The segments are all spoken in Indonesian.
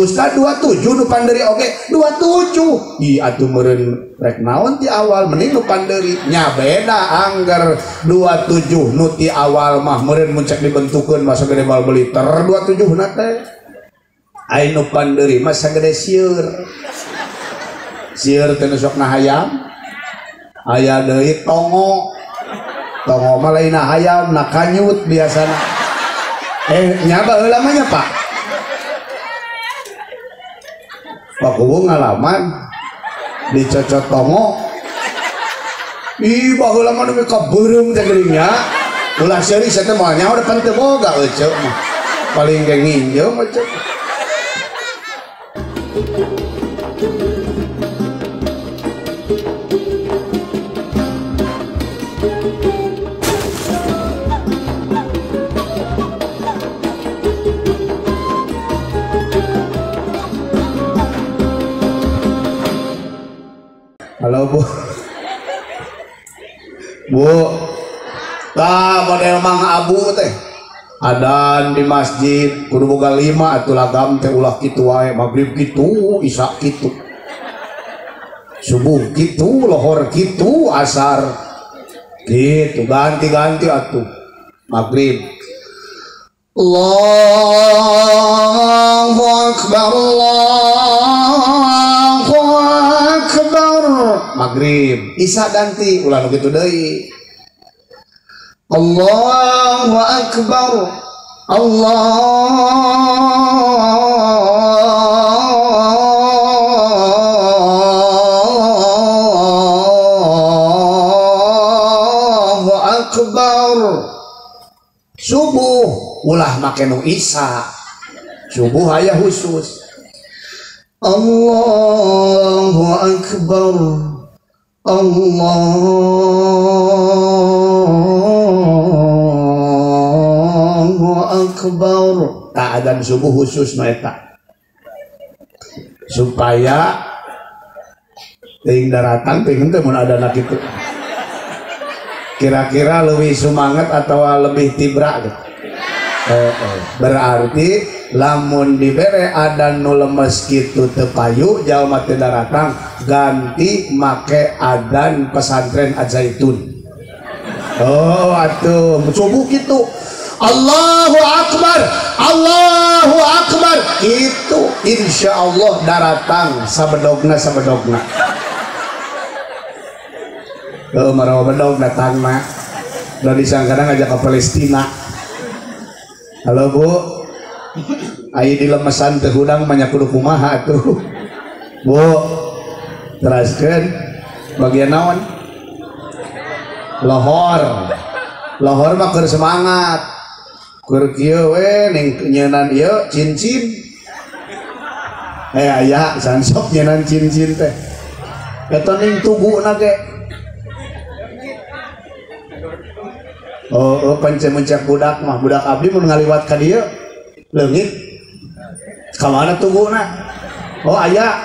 Ustaz 27 nu panderi oge 27. Ih atuh meureun rek naon ti awal mending nu panderi nya beda angger 27 nu ti awal mah meureun mun cek dibentukeun masa gede bal beli ter 27 na teh. Ai nu panderi mah sagede sieur. Sieur teh nu sok na hayam. Aya deui tongo. Tongo mah lain na hayam na kanyut biasana. Nya baheula mah nya Pak. Pak Kubu ngalaman dicocot tongo ih baheula mah nepi ka beureum teh geuning nya ulah seuri saya teh moal nyaho depan teu boga euceuk mah paling ge nginjeum euceuk. Halo Bu. Bu. Tah model Mang Abu teh. Adan di masjid kudu boga 5 atuh lagam teh ulah kitu wae, magrib kitu, isya kitu. Subuh kitu, lohor kitu, asar kitu, ganti-ganti atuh. Magrib. Allahu Akbar, Allahu Akbar. Magrib, isya ganti, ulah nu kitu deui. Allahu Akbar, Allahu Akbar. Subuh ulah make nu isya. Subuh aya khusus. Allahu Akbar, Allahu Akbar. Tak adzan subuh khusus na eta. Supaya teuing daratan teuing teh mun adana kitu. Kira-kira lebih semangat atau lebih tibra gitu. Berarti lamun dibere adan nu lemes kitu teu payu jalma teu daratang ganti make adan pesantren Al-Zaitun. Oh atuh subuh kitu. Allahu Akbar, Allahu Akbar. Itu insyaallah daratang sabedogna. Marawa bedog datang mah udah disangkana ngajak ke Palestina. Halo Bu, ayo di lemesan teh hudang banyak kudu kumaha tuh Bu, teraskeun bagian naon? Lohor mah keur semangat keur kieu we ning nyeunan ieu cincin aya sansok nyeunan cincin teh eta ning tuguna ge. Oh, pencak budak mah budak abdi mun ngaliwat ka dieu leungit ka mana tuguna? Oh aya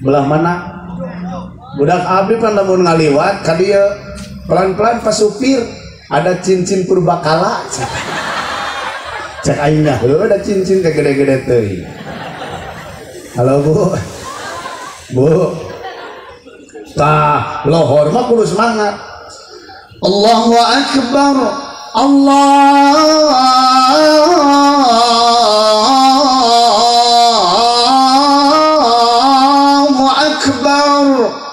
belah mana? Budak abdi pan lamun ngaliwat ka dieu pelan-pelan pas supir ada cincin purbakala. Cek aing mah heuh ada cincin teh gede-gede teuing. Halo Bu. Bu. Tah lohor mah kudu semangat. Allahu Akbar, Allahu Akbar.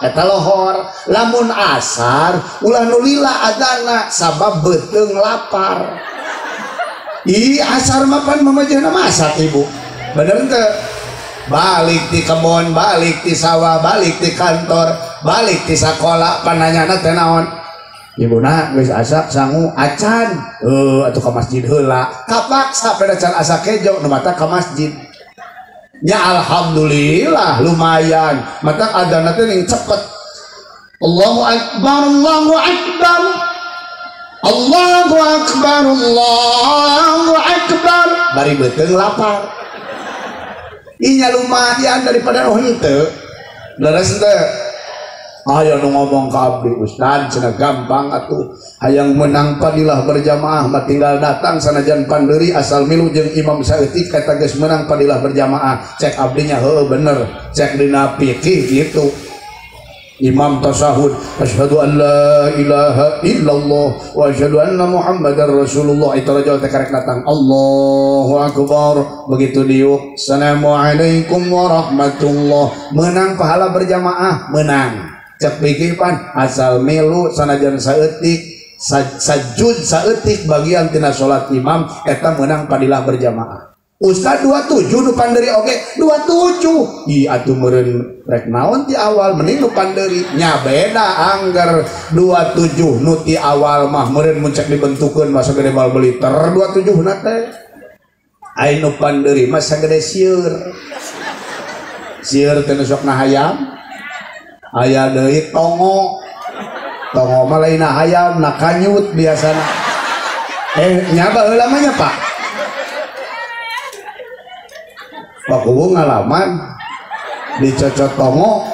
Eta lohor. Lamun asar ulah nu lila adana sabab beuteung lapar. Ih asar mah pan mamajehna masak Ibu. Bener teu? Balik di kebon, balik di sawah, balik di kantor, balik di sekolah, pananyana teh naon? Ibuna geus asa sangu acan atuh ka masjid heula kapaksa pada can asa kejo nu mata ka masjid nya alhamdulillah lumayan mata adzan teh ning cepet. Allahu Akbar, Allahu Akbar, Allahu Akbar, Allahu Akbar. Bari beuteung lapar inya lumayan daripada nu henteu leres teu. Ayo nu ngomong ke abdi Ustad cenah gampang atuh hayang menang padilah berjamaah mah tinggal datang sanajan panderi asal milu jeung imam saeutik kata geus menang padilah berjamaah cek abdinya heueuh bener cek dina fikih gitu imam tasahud asyhadu an la ilaha illallah wa asyhadu anna muhammadar rasulullah itu rajul teh karek datang Allahu akbar begitu diuk assalamualaikum warahmatullah menang pahala berjamaah menang cek pikipan asal melu sanajan saeutik sajud saeutik bagian tina salat imam eta menang padilah berjamaah Ustad 27 nu panderi oge 27 ih atuh meureun rek naon ti awal mending nu panderi nya beda anggar 27 nu ti awal mah meureun mun cek dibentukeun masa gede bal beli ter 27 na teh ai nu panderi mah sagede sieur teh nu sok na hayam aya deui tongo mah lain hayam na kanyut biasana nya baheula mah nya Pak Kubu ngalaman dicocot tongo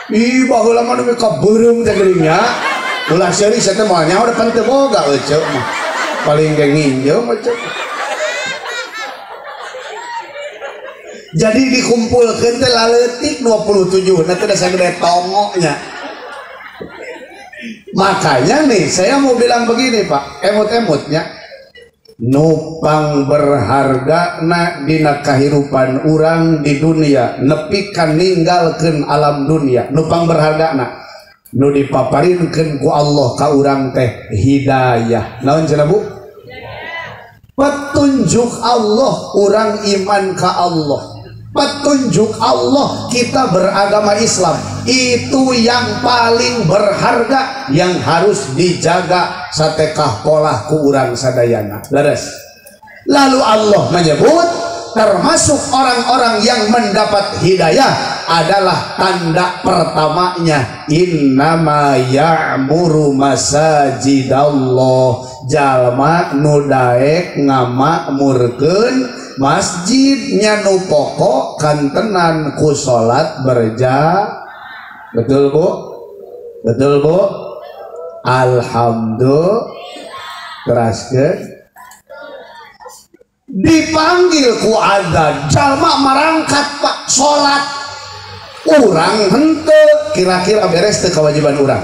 ih baheula mah nu kabeureum teh geuringnya ulah seuri saya teh moal nyaho depan teu boga euceuk mah paling ge nginjeu mah ceuk jadi dikumpulkeun teh laleutik 27 na teh sagede tongo nya makanya nih saya mau bilang begini Pak emut-emutnya nupang berharga na dina kahirupan urang di dunia nepi ka ninggalkeun alam dunia nupang berharga na nu dipaparinkeun ku Allah ka urang teh hidayah naon cenah Bu petunjuk Allah urang iman ka Allah petunjuk Allah kita beragama Islam itu yang paling berharga yang harus dijaga satekah polah ku urang sadayana leres lalu Allah menyebut termasuk orang-orang yang mendapat hidayah adalah tanda pertamanya innama ya'muru masajidallah jalma nu daek ngamakmurkeun masjidnya nu pokok kantenan ku salat betul Bu alhamdulillah teraskeun dipanggil ku adzan jalma marangkat Pak salat urang henteu kira-kira beres teu kewajiban urang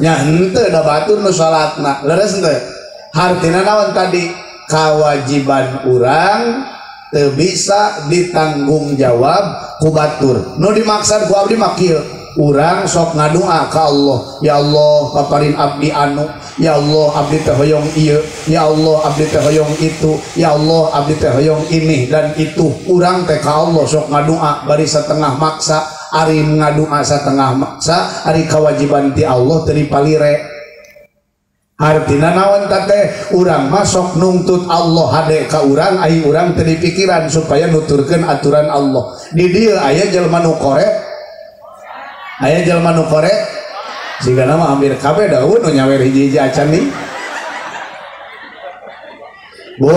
nya henteu da batur nu salatna leres henteu hartina naon tadi kewajiban urang teu bisa ditanggung jawab ku batur nu dimaksud ku abdi makil urang sok ngadoa ka Allah ya Allah paparin abdi anu ya Allah abdi teh hoyong ieu ya Allah abdi teh hoyong itu ya Allah abdi teh hoyong ini dan itu urang teh ka Allah sok ngadoa bari satengah maksa ari ngadoa satengah maksa ari kewajiban ti Allah teu dipalire artina naon teh urang masuk nungtut Allah hade ka urang ai urang teu dipikiran supaya nuturkeun aturan Allah di dieu aya jelema nu korek sehingga nama hampir kabeh daun nu nyawer hiji-hiji acan nih Bu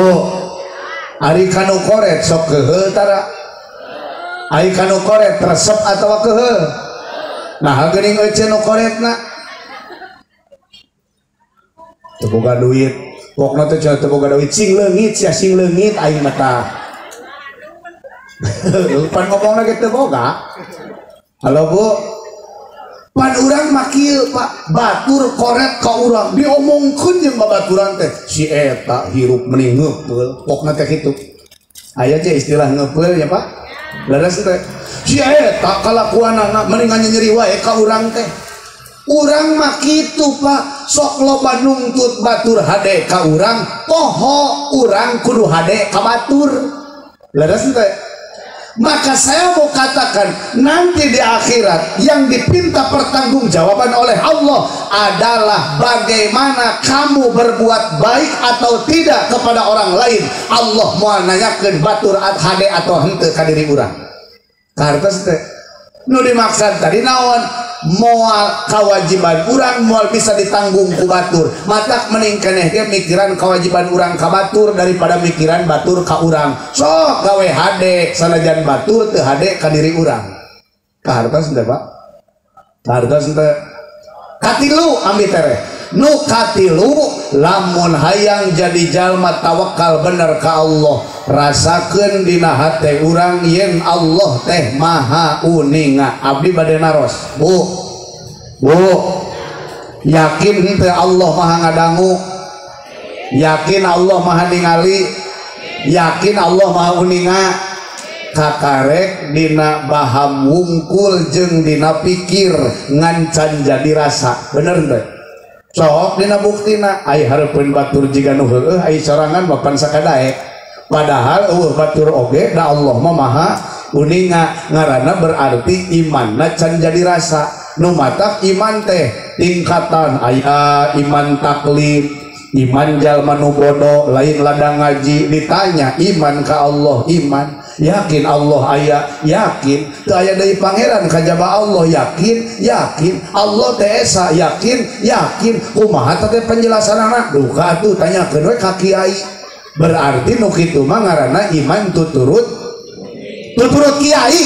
ari kanu koret sok keuheu tara ari kanu koret resep atawa keuheu nah geuning euceun nu koretna teu boga duit pokna teh cenah teu boga duit sing leungit sia sing leungit aing mah tah pan ngomongna ge teu boga halo Bu pan urang makil Pak batur koret ka urang diomongkeun jeung babaturan teh si eta hirup mending ngeupeul pokna teh kitu aya teh istilah ngeupeul ya Pak leres teh si eta kalakuanana mending nyeri wae ka urang teh urang mah kitu Pak sok loba nungtut batur hade ka urang poho urang kudu hade ka batur leres teh maka saya mau katakan nanti di akhirat yang dipinta pertanggungjawaban oleh Allah adalah bagaimana kamu berbuat baik atau tidak kepada orang lain. Allah mau nanyakeun batur hade atau henteu ka diri urang kartos teh nu dimaksud tadi naon moal kewajiban urang moal bisa ditanggung ku batur matak mending keneh ge mikiran kewajiban urang ka batur daripada mikiran batur ka urang sok gawe hade sanajan batur teu hade ka diri urang Kahartos ente Pak, kahartos ente. Katilu ambil tere, nu katilu lamun hayang jadi jalma tawakal bener ka Allah, rasakeun dina hate urang yen Allah teh maha uninga. Abdi bade naros bu yakin teh Allah maha ngadangu, yakin Allah maha ningali, yakin Allah maha uninga. Kakarek dina baham wungkul jeung dina pikir ngancan jadi rasa bener teh. Sok dina buktina ai hareupeun batur jiga nu heueuh ai sorangan bapan sakadaek, padahal batur oge da Allah mah maha uninga. Ngaranna berarti imanna can jadi rasa. Nu matak iman teh tingkatan aya iman taklid, iman jalma nu bodoh lain ladang ngaji. Ditanya iman ka Allah, iman yakin Allah aya, yakin teu aya deui pangeran kajaba Allah, yakin Allah teh esa, yakin kumaha teh penjelasanana. Duh atuh tanyakeun we ka kiai. Berarti nu kitu mah ngaranna iman tuturut kiai.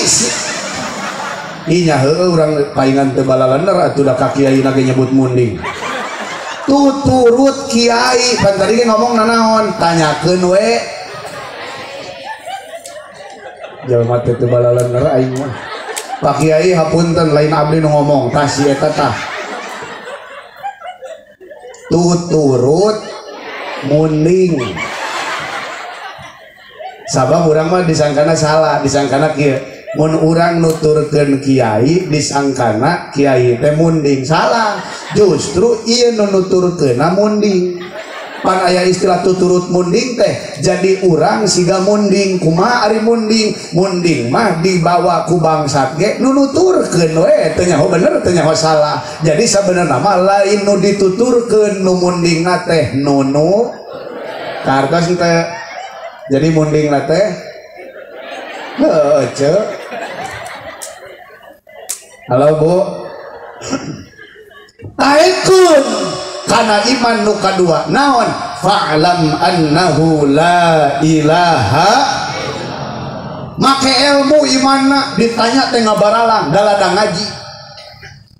Inya heueuh urang paingan teu balalener atuh da ka kiai na ge nyebut munding. Tuturut kiai pan tadi ge ngomong nanaon, tanyakeun we. Jalma teu balalener aing mah. Pak Kiai hapunten lain abdi nu ngomong tah si eta tah. Tuturut munding. Sabab urang mah disangkana salah, disangkana kieu. Mun urang nuturkeun kiai disangkana kiai teh munding, salah. Justru ieu nu nuturkeunna munding. Pan aya istilah tuturut munding teh jadi urang siga munding. Kumaha ari munding? Munding mah dibawa ku bangsat ge nu nuturkeun we, teu nyaho bener teu nyaho salah. Jadi sabenerna mah lain nu dituturkeun, nu mundingna teh nunu kartos teh. Jadi mundingna teh heuh ceuk. Halo Bu. Taekun karena iman nu kadua naon, fa'lam annahu la ilaha. Make ilmu imanna ditanya teh ngabaralang daladang ngaji,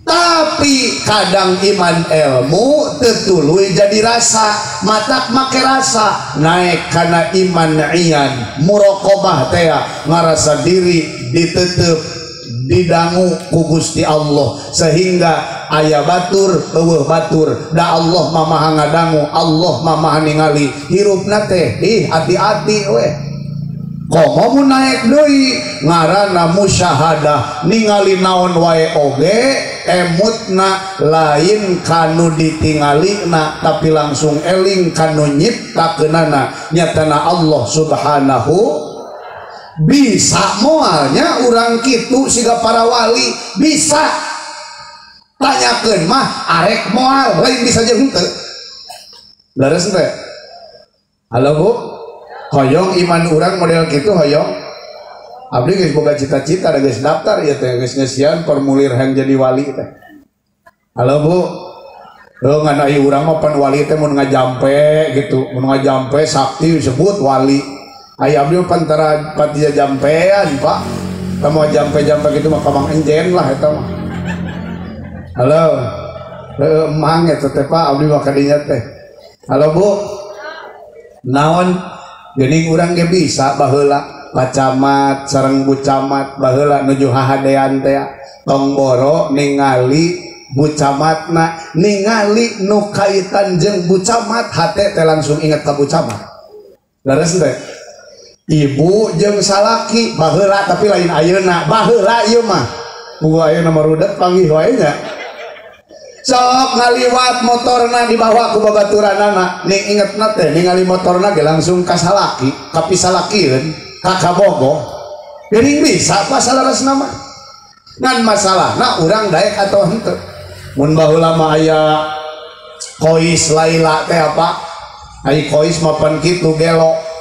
tapi kadang iman ilmu teu tuluy jadi rasa. Matak make rasa naik kana iman iyan muraqabah teh ngarasa diri diteuteup didangu ku Gusti Allah, sehingga aya batur eueuh batur da Allah mah maha ngadangu, Allah mah maha ningali. Hirupna teh hati-hati we. Komo mun naek deui ngaranna musyahadah, ningali naon wae oge emutna lain kanu ditingalina tapi langsung eling kanu nyiptakeunana nyatana Allah subhanahu. Bisa moalnya urang kitu siga para wali bisa. Tanyakeun mah arek moal lain bisa jeung henteu. Leres teh. Halo Bu. Hoyong iman urang model kitu hoyong. Abdi geus boga cita-cita da geus daftar ieu teh geus ngeusian formulir hayang jadi wali teh. Halo Bu. Heuh ngan aya urang mah pan wali teh mun ngajampe gitu. Mun ngajampe sakti disebut wali. Aya abdi pantara patia jampean Pak. Kamu jampe-jampe gitu mah kamang enjen lah eta mah. Halo. Emang eta teh Pak abdi mah kadinya teh. Halo Bu. Naon geuning urang ge bisa baheula pacamat sareng bu camat baheula nuju hahadean teh tong boro ningali bu camatna, ningali nu kaitan jeung bu camat hate teh langsung inget ka bu camat. Leres teh. Ibu jeung salaki baheula tapi lain ayeuna, baheula ieu mah. Gua ayeuna marudet panggih wae nya. Sok ngaliwat motorna dibawa ku babaturanana, ning ingetna teh ningali motorna ge langsung ka salaki, ka pisalakieun, ka kabogo. Geuning bisa apa salaresna mah. Ngan masalahna urang daek atau henteu. Mun baheula mah aya kois Laila teh apa? Ai kois mapan kitu gelo.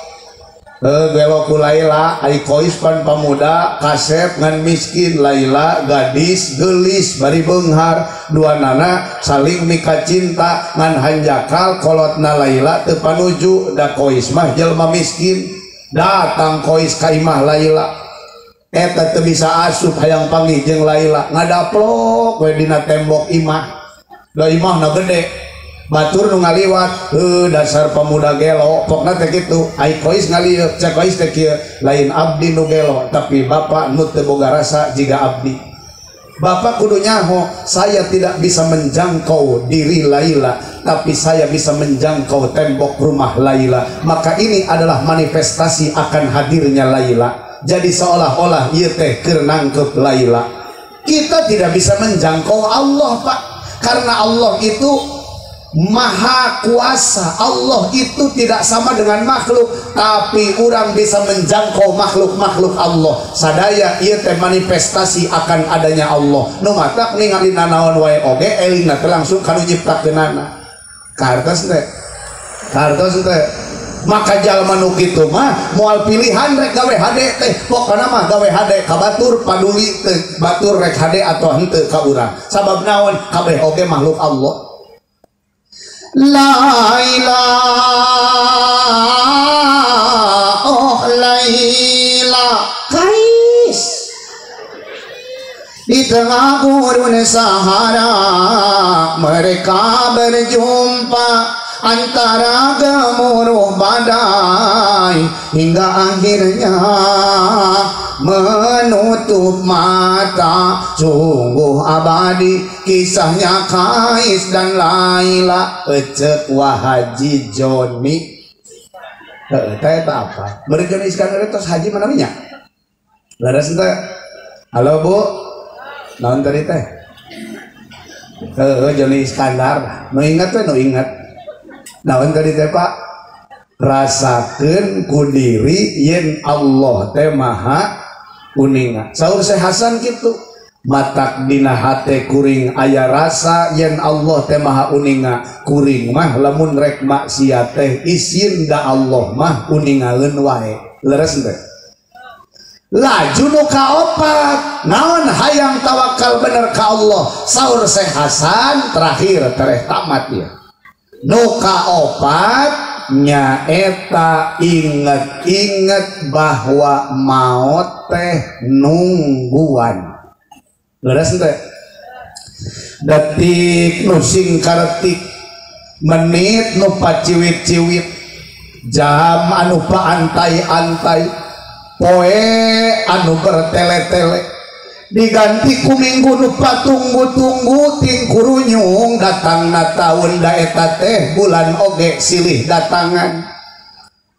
Gelo ku Laila, ai kois pan pamuda, kasep ngan miskin. Laila gadis gelis bari beunghar, duanana saling mika cinta ngan hanjakal. Kolotna Laila teu panuju da kois mah jelema miskin. Datang kois ka imah Laila, eta teu bisa asup hayang panggih jeung Laila ngadaplok we dina tembok imah da imahna gede batur nu ngaliwat dasar pemuda gelo pokna teh kitu ai kois ngalieu cek kois teh kieu lain abdi nu gelo tapi bapak nu teu boga rasa jiga abdi bapak kudu nyaho saya tidak bisa menjangkau diri Laila tapi saya bisa menjangkau tembok rumah Laila maka ini adalah manifestasi akan hadirnya Laila. Jadi seolah-olah ieu teh keur nangkep Laila. Kita tidak bisa menjangkau Allah, Pak, karena Allah itu maha kuasa. Allah itu tidak sama dengan makhluk, tapi orang bisa menjangkau makhluk-makhluk Allah. Sadaya ieu teh manifestasi akan adanya Allah. Nu matak ningali nanaon wae oge elingna teh langsung kanu nyiptakeunana. Kartos teh. Kartos teh. Maka jalma nu kitu mah moal pilihan rek gawe hade teh pokona mah gawe hade ka batur paduli teh batur rek hade atau henteu ka urang sabab naon kabeh oge makhluk Allah. Laila oh Laila kais di tengah gurun Sahara mereka berjumpa antara gemuruh badai hingga akhirnya menutup mata. Sungguh abadi kisahnya Kais dan Laila. Ecek Wahaji Joni teh apa beri Joni Iskandar tos haji mana nya laras teh halo Bu naon tadi teh Joni Iskandar nu ingat teh nu ingat naon tadi teh Pak rasakeun ku diri yen Allah teh maha kuninga saur Syekh Hasan kitu matak dina hate kuring aya rasa yen Allah teh maha uninga kuring mah lamun rek maksiat teh isin da Allah mah uningaeun wae leres teh laju nu kaopat naon hayang tawakal bener ka Allah saur Syekh Hasan terakhir tereh tamat ya nu kaopat nyaeta inget-inget bahwa maut teh nungguan leres teh detik nu singkaretik menit nu paciwit-ciwit jam anu paantai-antai poe anu bertele-tele diganti ku minggu nu patunggu-tunggu ting kurunyung datangna taun da eta teh bulan oge silih datangan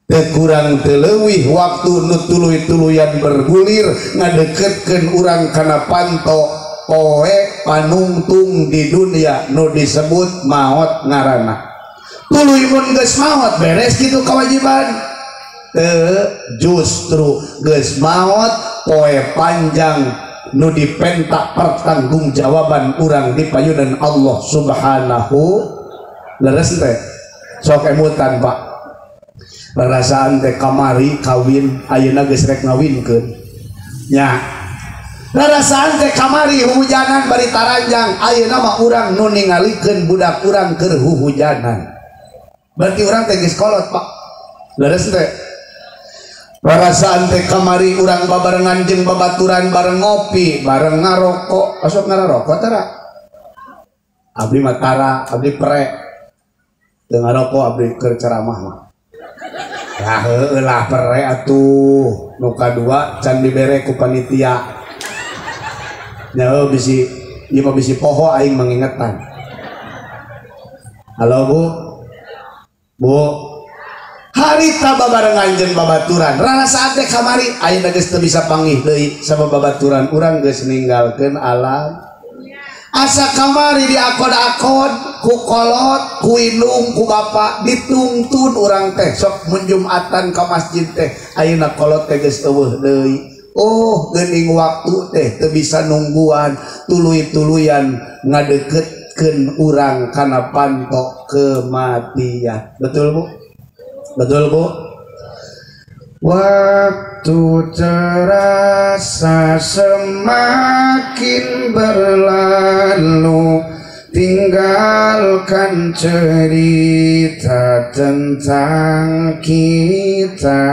teu kurang teu leuwih waktu nu tuluy-tuluyan bergulir ngadeketkeun urang kana panto poe panungtung di dunia nu disebut maot ngaranna tuluy mun geus maot beres kitu kewajiban justru geus maot poe panjang nu dipentak pertanggungjawaban urang di payunan Allah Subhanahu leres teh sok emutan Pak perasaan teh kamari kawin ayeuna geus rek ngawinkeun nya perasaan teh kamari hujanan bari taranjang ayeuna mah urang nu ningalikeun budak urang keur hujanan berarti urang teh geus kolot Pak leres teh perasaan teh kamari urang babarengan jeung babaturan bareng ngopi bareng ngarokok asok ngarokok tara abdi mah tara abdi prek teu ngarokok abdi keur ceramah mah ya heueuh lah prek atuh nu kadua can dibere ku panitia nya bisi ieu mah bisi poho aing mangingetan halo Bu harita babarengan jeung babaturan rarasaan teh kamari ayeuna geus teu bisa panggih deui sabab babaturan urang geus ninggalkeun alam asa kamari diakod-akod ku kolot ku indung ku bapa ditungtun urang teh sok mun Jumatan ka masjid teh ayeuna kolot teh geus eueuh deui oh geuning waktu teh teu bisa nungguan tuluy-tuluyan ngadeukeutkeun urang kana panto kematian betul Bu betul Bu waktu terasa semakin berlalu tinggalkan cerita tentang kita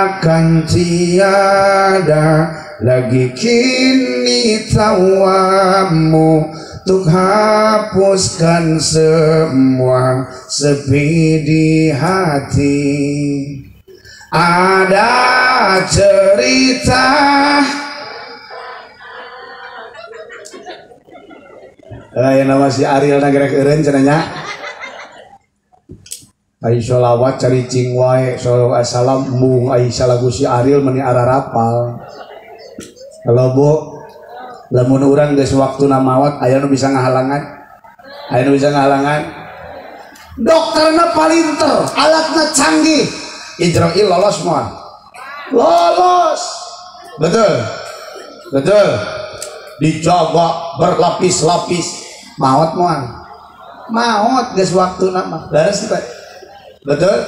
akan tiada lagi kini tawamu untuk hapuskan semua sepi di hati. Ada cerita yang nama si Ariel nagrek eureun cenanya. Ai sholawat cari cing wae sallallahu alaihi wasallam mung ai salagu si Ariel meni ararapal. Kalau Bu, lamun urang geus waktuna maot aya nu bisa ngahalangan? Aya nu bisa ngahalangan? Dokterna palinter, alatna canggih. Ijrail lolos moal. Lolos. Betul. Betul. Dijaga berlapis-lapis. Maot moal. Maot geus waktuna mah. Leres teh. Betul?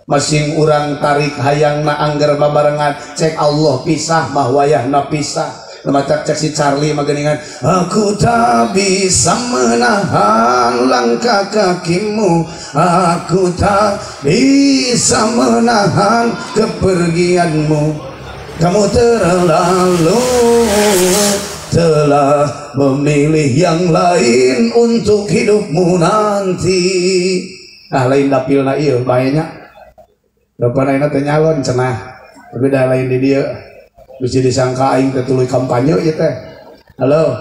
Masing urang tarik hayangna angger babarengan cek Allah pisah mah wayahna pisah. Lemacak cek si Charlie mageningan aku tak bisa menahan langkah kakimu, aku tak bisa menahan kepergianmu, kamu terlalu telah memilih yang lain untuk hidupmu nanti. Nah lain dapilna ieu baenya depan ayeuna teh nyalon cenah tapi dah lain di dieu bisa disangka aing teh tuluy kampanye ieu teh. Halo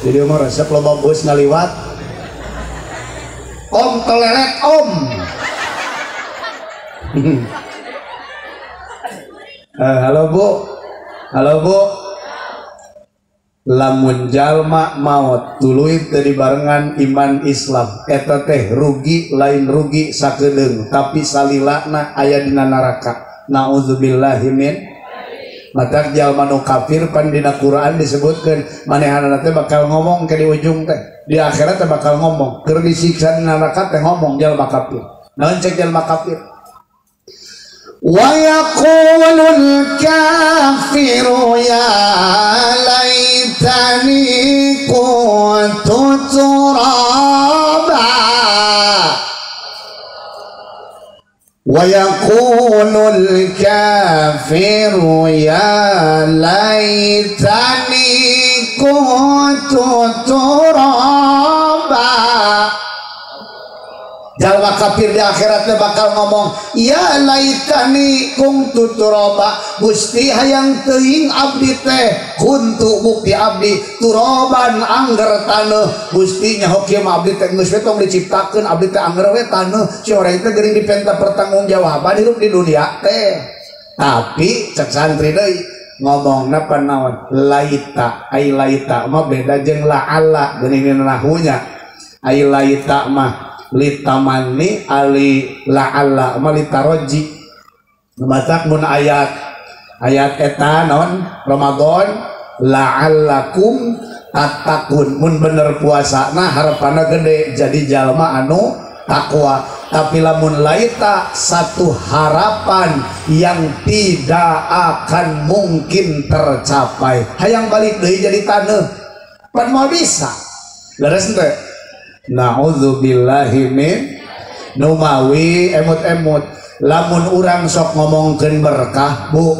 di dieu mah resep loba bos ngaliwat om telelet om. Halo Bu, halo Bu. Lamun jalma maut tuluy teu dibarengan iman Islam eta teh rugi lain rugi sakedeung tapi salilana aya dina neraka. Nauzubillahi min. Matak jalma nu kafir pan dina Quran disebutkeun manehanana teh bakal ngomong ke di ujung teh di akhirat teh bakal ngomong keur disiksa dina neraka teh ngomong jalma kafir. Naon cek jalma kafir? Wa yaqulul kafiru ya laitani kuntu turaba. Wa yaqulul kafiru ya laitani kuntu turaba. Jalma kafir di akhiratnya bakal ngomong ya laitani kuntu turaba, Gusti hayang teuing abdi teh kuntu bukti abdi turoban angger taneuh. Gusti nyaho kieu mah abdi teh geus we tong diciptakeun abdi teh angger we taneuh si urang teh geuning dipenta pertanggungjawaban hirup di dunia teh. Tapi cek santri deui ngomongna panaon laita ai laita mah beda jeung la'alla geuning nahunya. Ai laita mah litamani ali la'alla malitaroji matak mun ayat eta non Ramadan la'allakum tattaqun mun bener puasana harapana gede jadi jalma anu takwa. Tapi lamun laita satu harapan yang tidak akan mungkin tercapai hayang balik deui jadi taneuh pan mau bisa leres teh. Na'udzubillahi min numawi emut-emut lamun urang sok ngomongkeun berkah Bu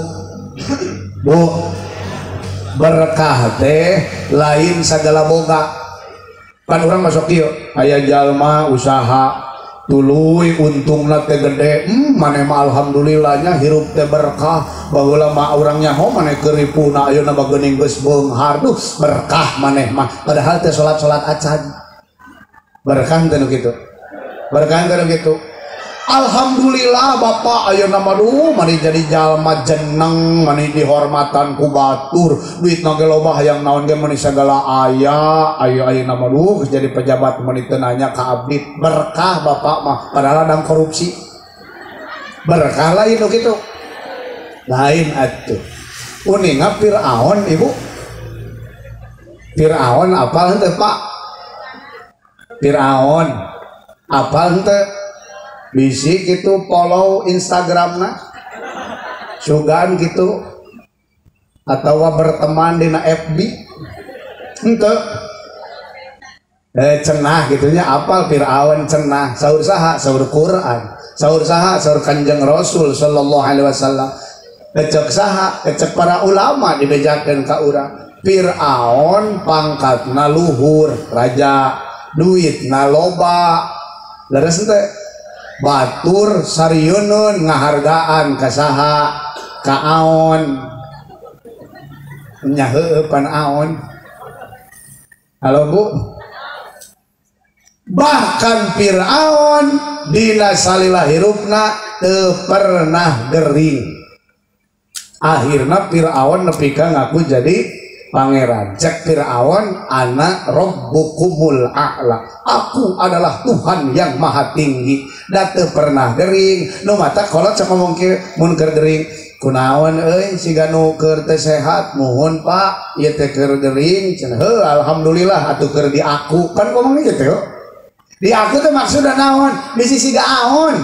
berkah teh lain sagala boga pan urang masuk kieu aya jalma usaha tuluy untungna teh gede maneh mah alhamdulillahnya hirup teh berkah baheula mah urang nyaho maneh keur ripuna ayeuna mah geuning geus beunghar duh berkah maneh mah padahal teh salat acan berkah teh kitu berkah teh kitu. Alhamdulillah Bapak ayeuna mah duh mani jadi jalma jeneng mani dihormatan ku batur duitna ge loba hayang naon ge mani sagala aya ayeuna mah duh jadi pejabat mani teu nanya ka abdi berkah Bapak mah padahal adang korupsi. Berkah lain kitu lain atuh. Uninga Firaun Ibu Firaun apal henteu Pak Firaun apal henteu bisi gitu follow Instagramna sugan gitu atau berteman dina FB henteu cenah gitunya apal Firaun cenah saur saha saur Quran Saur saha saur Kanjeng Rasul sallallahu alaihi wasallam. Ecek saha ecek para ulama dibejakeun ka urang. Firaun pangkatna luhur, raja, duitna loba. Leres teh batur sarieun ngahargaan ka saha? Ka Aon. Nya heueuh pan Aon. Halo Bu. Bahkan Firaun dina salila hirupna teu pernah gering. Akhirna Firaun nepi ka ngaku jadi pangeran. Cek Firaun, ana rabbukumul a'la. Aku adalah Tuhan yang maha tinggi. Da teu pernah gering. Nu mata kolot sok ngomong kieu mun keur gering. Kunaon euy siga nu keur teu sehat muhun Pak, ieu teh keur gering cenah. Heuh alhamdulillah atuh keur di aku. Kan ngomong kitu. Di aku tuh maksudnya naon bisi siga Aon.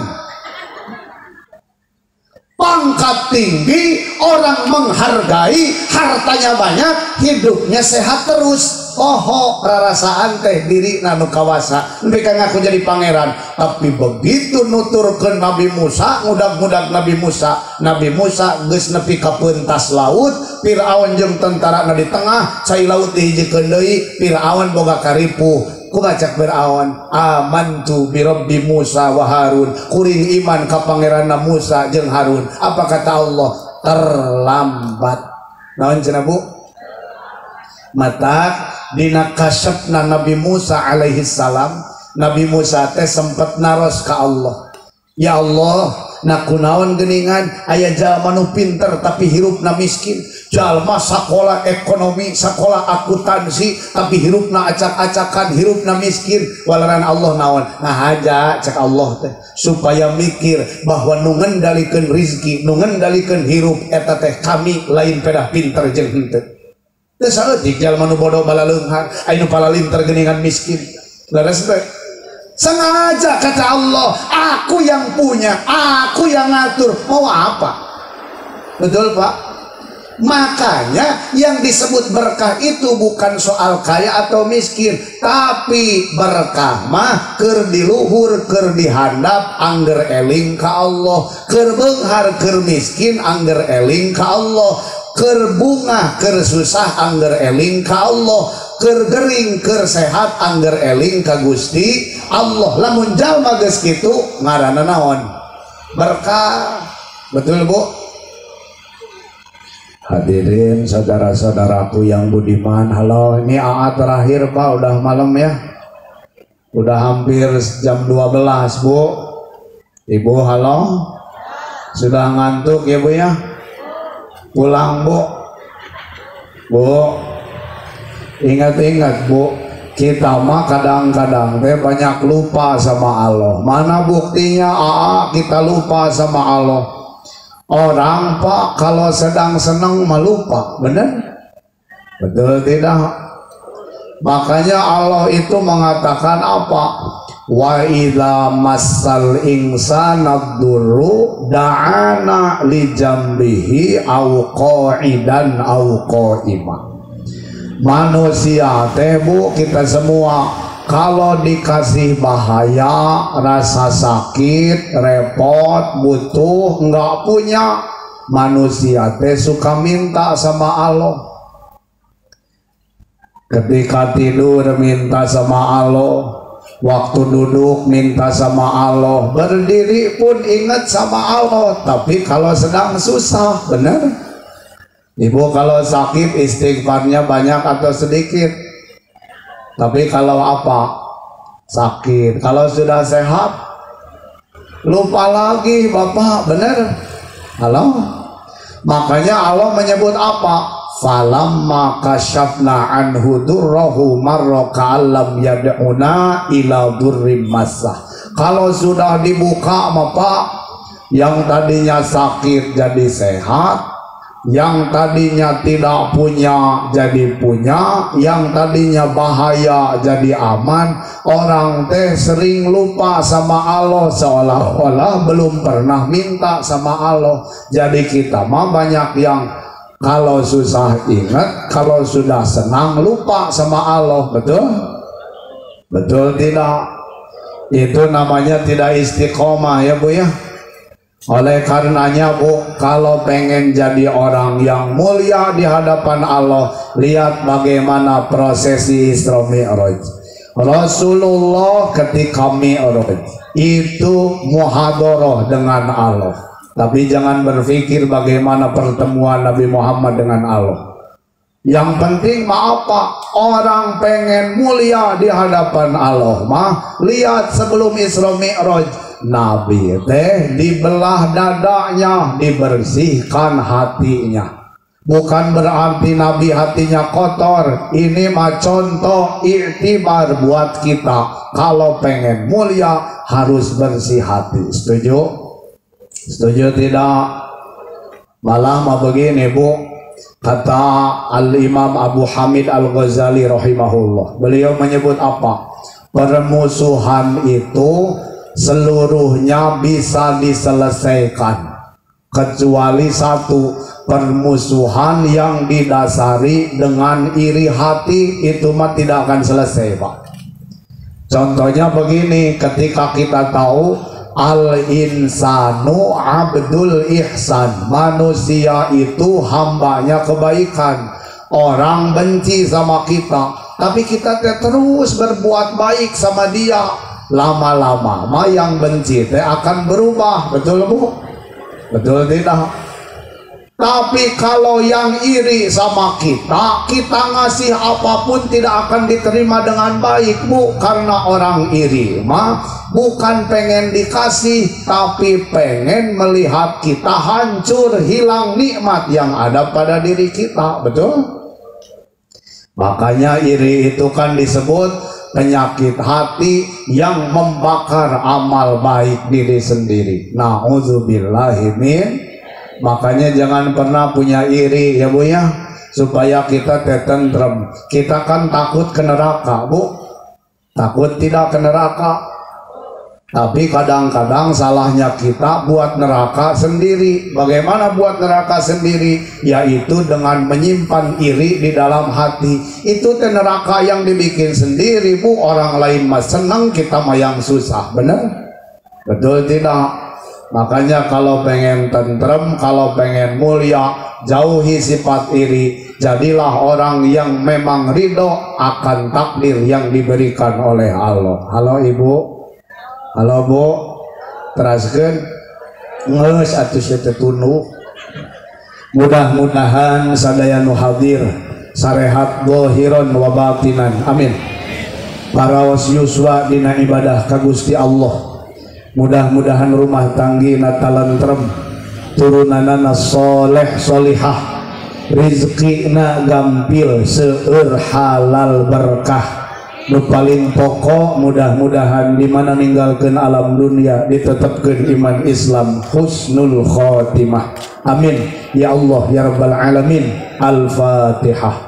Pangkat tinggi, orang menghargai, hartanya banyak, hidupnya sehat terus. Poho rarasaan teh diri nanu kawasa mereka ngaku jadi pangeran. Tapi begitu nuturkeun Nabi Musa, ngudag-ngudag Nabi Musa geus nepi ka peuntas laut. Firaun jeung tentara na di tengah, cai laut dihijikeun deui. Firaun boga karipuh. Kumacak Firaun, amantu bi rabbi Musa wa Harun. Kuring iman ka pangeranna Musa jeung Harun. Apa kata Allah? Terlambat. Naon cenah Bu? Mata dina kasyafna Nabi Musa alaihi salam, Nabi Musa teh sempet naros ka Allah. Ya Allah, nakunaon geuningan aya jalma nu pinter tapi hirupna miskin, jalma sakola ekonomi, sakola akuntansi tapi hirupna acak-acakan, hirupna miskin. Walaran Allah naon ngahaja cek Allah teh supaya mikir bahwa nu ngendalikeun rizki, nu ngendalikeun hirup eta teh kami lain pedah pinter jeung henteu. Teu saeutik jalma nu bodoh balaleunghar, aya nu palalinter geuningan miskin. Leres teh sengaja kata Allah, aku yang punya, aku yang ngatur, mau apa? Betul Pak? Makanya yang disebut berkah itu bukan soal kaya atau miskin, tapi berkah mah keur diluhur, keur dihandap angger eling ka Allah, keur beunghar, keur miskin angger eling ka Allah, keur bunga, keur susah angger eling ka Allah, keur gering, keur sehat angger eling ka Gusti Allah. Lamun jalma geus kitu ngaranna naon? Berkah. Betul Bu? Hadirin saudara-saudaraku yang budiman, halo, ini AA terakhir Pak, udah malam ya, udah hampir jam 12 Bu. Ibu halo, sudah ngantuk ya Bu ya? Pulang Bu. Bu, ingat-ingat Bu, kita mah kadang-kadang teh banyak lupa sama Allah. Mana buktinya kita lupa sama Allah? Orang Pak kalau sedang senang melupa, benar? Betul tidak? Makanya Allah itu mengatakan apa? Wa idza massal insana dzurru da'ana li jambihi au qa'idan au qa'ima. Manusia teh Bu, kita semua kalau dikasih bahaya, rasa sakit, repot, butuh, enggak punya, manusia teh suka minta sama Allah. Ketika tidur minta sama Allah, waktu duduk minta sama Allah, berdiri pun ingat sama Allah. Tapi kalau sedang susah, benar? Ibu kalau sakit istighfarnya banyak atau sedikit? Tapi kalau apa? Sakit. Kalau sudah sehat lupa lagi Bapak, benar? Halo? Makanya Allah menyebut apa? Falamma kasyafna anhu durrahu marra ka'allam yad'una ila durrim massah. Kalau sudah dibuka Bapak, yang tadinya sakit jadi sehat, yang tadinya tidak punya jadi punya, yang tadinya bahaya jadi aman. Orang teh sering lupa sama Allah, seolah-olah belum pernah minta sama Allah. Jadi kita mah banyak yang kalau susah ingat, kalau sudah senang lupa sama Allah. Betul? Betul tidak? Itu namanya tidak istiqomah ya Bu ya. Oleh karenanya Bu, kalau pengen jadi orang yang mulia di hadapan Allah, lihat bagaimana prosesi Isra Mi'raj. Rasulullah ketika Mi'raj itu muhadharah dengan Allah. Tapi jangan berpikir bagaimana pertemuan Nabi Muhammad dengan Allah. Yang penting apa? Orang pengen mulia di hadapan Allah mah, lihat sebelum Isra Mi'raj, Nabi teh dibelah dadanya, dibersihkan hatinya. Bukan berarti Nabi hatinya kotor. Ini mah contoh iktibar buat kita. Kalau pengen mulia harus bersih hati. Setuju? Setuju tidak? Malah mah begini Bu, kata Al-Imam Abu Hamid Al-Ghazali rahimahullah, beliau menyebut apa? Permusuhan itu seluruhnya bisa diselesaikan kecuali satu, permusuhan yang didasari dengan iri hati, itu mah tidak akan selesai Pak. Contohnya begini, ketika kita tahu al-insanu abdul ihsan, manusia itu hambanya kebaikan. Orang benci sama kita, tapi kita terus berbuat baik sama dia, lama-lama mah yang benci teh akan berubah. Betul Bu? Betul tidak? Tapi kalau yang iri sama kita, kita ngasih apapun tidak akan diterima dengan baik Bu. Karena orang iri mah bukan pengen dikasih, tapi pengen melihat kita hancur, hilang nikmat yang ada pada diri kita. Betul? Makanya iri itu kan disebut penyakit hati yang membakar amal baik diri sendiri. Na'udzubillahi min. Makanya jangan pernah punya iri ya Bu ya, supaya kita tentrem. Kita kan takut ke neraka Bu, takut tidak ke neraka. Tapi kadang-kadang salahnya kita buat neraka sendiri. Bagaimana buat neraka sendiri? Yaitu dengan menyimpan iri di dalam hati. Itu neraka yang dibikin sendiri Bu. Orang lain mah senang, kita mah yang susah. Benar? Betul tidak? Makanya kalau pengen tentrem, kalau pengen mulia, jauhi sifat iri. Jadilah orang yang memang ridho akan takdir yang diberikan oleh Allah. Halo Ibu, halo Bu, teraskeun ngeus atuh situ tunu. Mudah-mudahan sadaya nu hadir sarehat zahiran wa batinan. Amin. Paraos yuswa dina ibadah ka Gusti Allah. Mudah-mudahan rumah tanggina talentrem, turunanana soleh solihah, rizkina gampil seueur halal berkah. Nu paling pokok mudah-mudahan dimana ninggalkeun alam dunia ditetepkeun iman Islam, husnul khotimah. Amin ya Allah ya rabbal alamin. Al-Fatihah.